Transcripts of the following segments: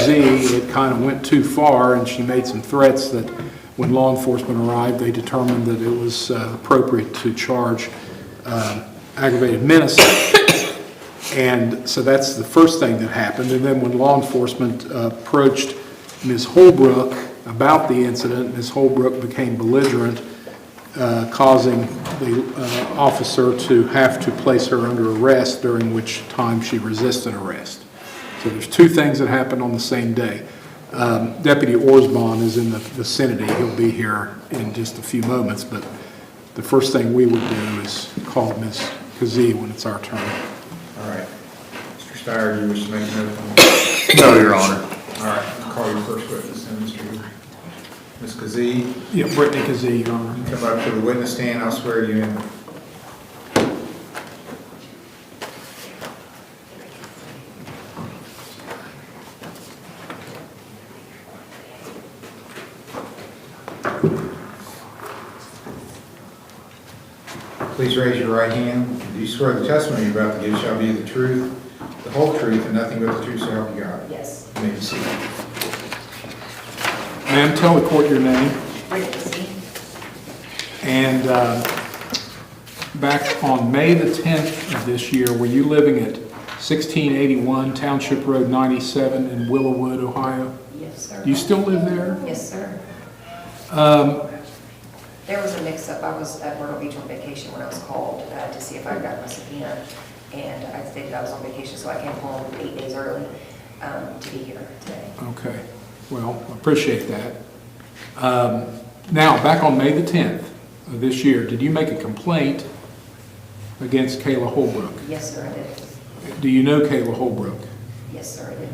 Kazee, it kind of went too far, and she made some threats that when law enforcement arrived, they determined that it was appropriate to charge aggravated menace. And so that's the first thing that happened. And then when law enforcement approached Ms. Holbrook about the incident, Ms. Holbrook became belligerent, causing the officer to have to place her under arrest, during which time she resisted arrest. So there's two things that happened on the same day. Deputy Orsbon is in the vicinity. He'll be here in just a few moments, but the first thing we would do is call Ms. Kazee when it's our turn. All right. Mr. Steyer, do you wish to make a note? No, Your Honor. All right, I'll call your first witness, then, Ms. Kazee. Yeah, Brittany Kazee, Your Honor. Come up to the witness stand, I'll swear you in. Please raise your right hand. Do you swear the testimony you're about to give shall be the truth, the whole truth, and nothing but the truth, so help you God? Yes. You may be seated. Ma'am, tell the court your name. Brittany Kazee. And back on May the 10th of this year, were you living at 1681 Township Road 97 in Willowwood, Ohio? Yes, sir. Do you still live there? Yes, sir. There was a mix-up. I was at Myrtle Beach on vacation when I was called to see if I got my subpoena, and I stated I was on vacation, so I came home 8 days early to be here today. Okay. Well, I appreciate that. Now, back on May the 10th of this year, did you make a complaint against Kayla Holbrook? Yes, sir, I did. Do you know Kayla Holbrook? Yes, sir, I did.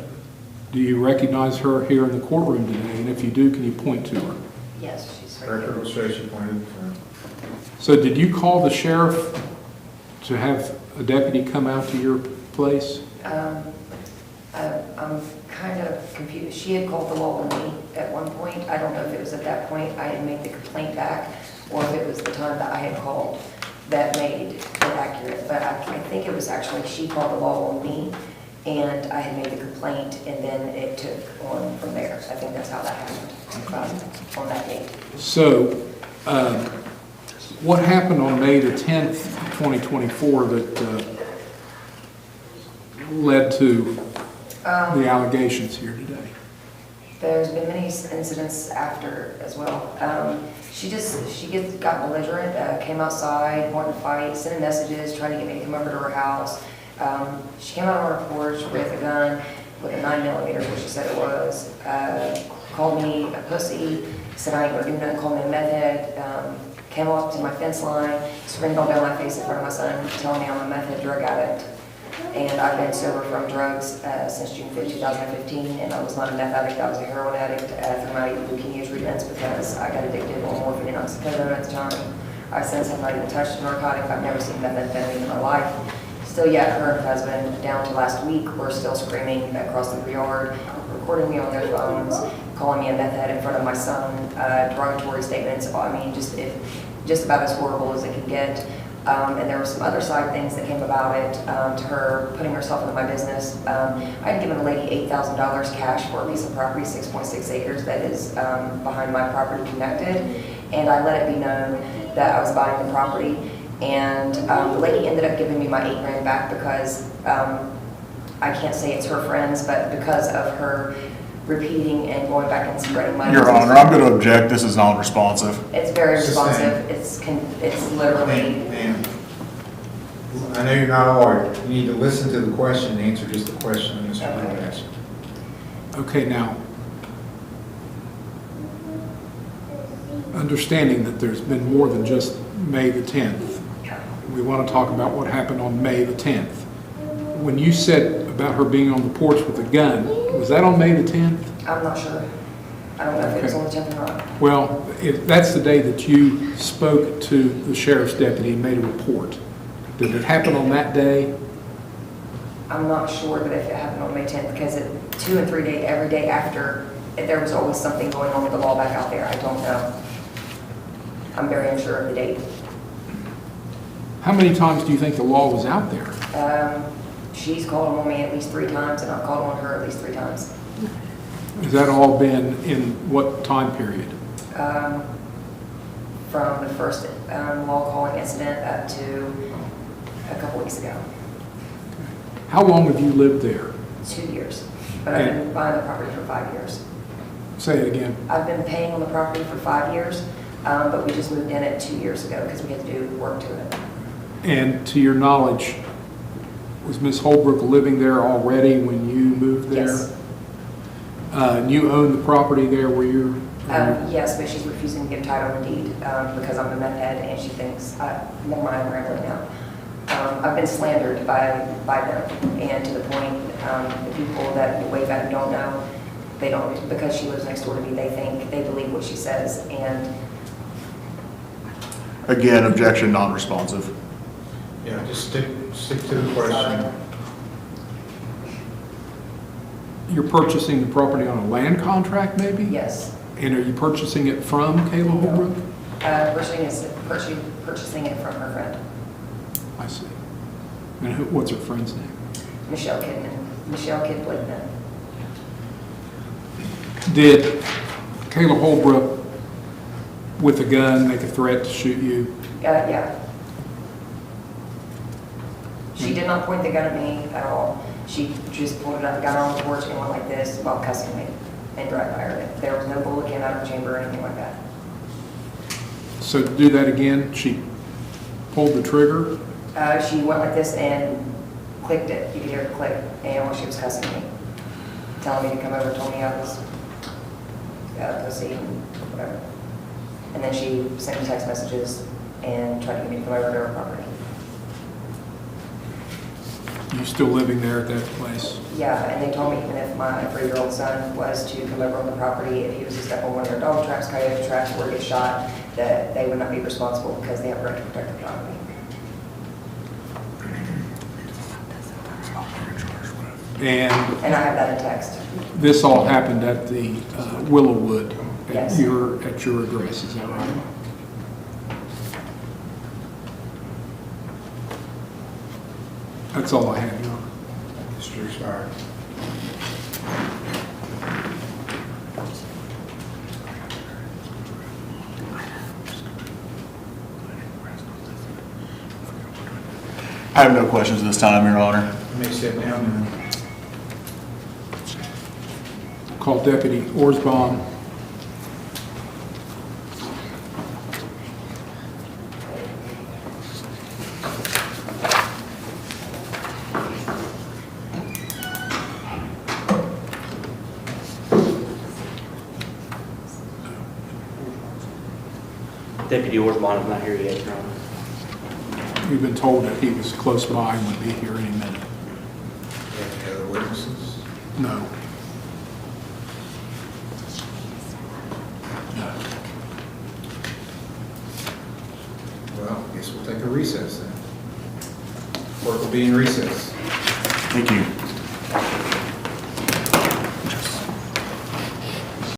Do you recognize her here in the courtroom today? And if you do, can you point to her? Yes, she's right Record there. will show she pointed. So did you call the sheriff to have a deputy come out to your place? I'm kind of confused. She had called the law on me at one point. I don't know if it was at that point I had made the complaint back, or if it was the time that I had called that made it accurate. But I think it was actually she called the law on me, and I had made the complaint, and then it took on from there. I think that's how that happened on that date. So what happened on May the 10th, 2024 that led to the allegations here today? There's been many incidents after as well. She got belligerent, came outside, wanted to fight, sending messages, trying to get me to come over to her house. She came out on her porch with a gun, with a 9mm, which she said it was. Called me a pussy, said I ain't gonna do nothing, called me a meth head. Came up to my fence line, screamed all down my face in front of my son, telling me I'm a meth head drug addict. And I've been sober from drugs since June 5, 2015, and I was not a meth addict, I was a heroin addict through my leukemia treatments because I got addicted on morphine and oxycodone at the time. I since have not even touched a narcotic. I've never seen methamphetamine in my life. Still yet, her and her husband, down to last week, were still screaming across the yard, recording me on their phones, calling me a meth head in front of my son, derogatory statements. I mean, just about as horrible as it can get. And there were some other side things that came about it, to her putting herself into my business. I had given a lady $8,000 cash for a piece of property, 6.6 acres, that is behind my property connected. And I let it be known that I was buying the property. And the lady ended up giving me my $8 grand back because I can't say it's her friends, but because of her repeating and going back and spreading money. Your Honor, I'm going to object. This is non-responsive. It's very responsive. It's literally. Ma'am, I know you're not a lawyer. You need to listen to the question and answer just the question that Mr. Brewer asked. Okay, now, understanding that there's been more than just May the 10th, we want to talk about what happened on May the 10th. When you said about her being on the porch with a gun, was that on May the 10th? I'm not sure. I don't know if it was on the 10th or not. Well, if that's the day that you spoke to the sheriff's deputy and made a report. Did it happen on that day? I'm not sure that if it happened on May 10th, because 2 and 3 days, every day after, there was always something going on with the law back out there. I don't know. I'm very unsure of the date. How many times do you think the law was out there? She's called on me at least 3 times, and I've called on her at least 3 times. Has that all been in what time period? From the first wall calling incident up to a couple weeks ago, How long have you lived there? 2 years. But I've been buying the property for 5 years. Say it again. I've been paying on the property for 5 years, but we just moved in it 2 years ago because we had to do work to it. And to your knowledge, was Ms. Holbrook living there already when you moved there? Yes. And you own the property there where you're? Yes, but she's refusing to give title and deed because I'm a meth head and she thinks, never mind, I'm rambling now. I've been slandered by them, and to the point, the people that wave at and don't know, they don't, because she lives next door to me, they believe what she says, and Again, objection non-responsive. Yeah, just stick to the question. You're purchasing the property on a land contract, maybe? yes, And are you purchasing it from Kayla Holbrook? purchasing it from her friend, I see. And what's her friend's name? Michelle Kidd Blakeman. Did Kayla Holbrook, with a gun, make a threat to shoot you? Yeah. She did not point the gun at me at all. She just pulled it up, got on the porch and went like this while cussing me and dry fired it. There was no bullet came out of her chamber or anything like that. So to do that again, she pulled the trigger? She went like this and clicked it. You could hear it click, and while she was cussing me, telling me to come over, told me I was pussy and whatever. And then she sent me text messages and tried to get me to come over to her property. You still living there at that place? Yeah, and they told me even if my 3-year-old son was to come over on the property, if he was to step on one of their dog traps, coyote traps, or get shot, that they would not be responsible because they have a right to protect the property. And And I have that in text. this all happened at the Willowwood at Yes. your address, is that right? That's all I have, Your Honor. Mr. Expired. I have no questions this time, Your Honor. You may sit down now. Call Deputy Orsbaum. Deputy Orsbon is not here yet, Your Honor. We've been told that he was close by and would be here any minute. Do you have any other witnesses? No. No. Well, I guess we'll take a recess then. Court will be in recess. Thank you.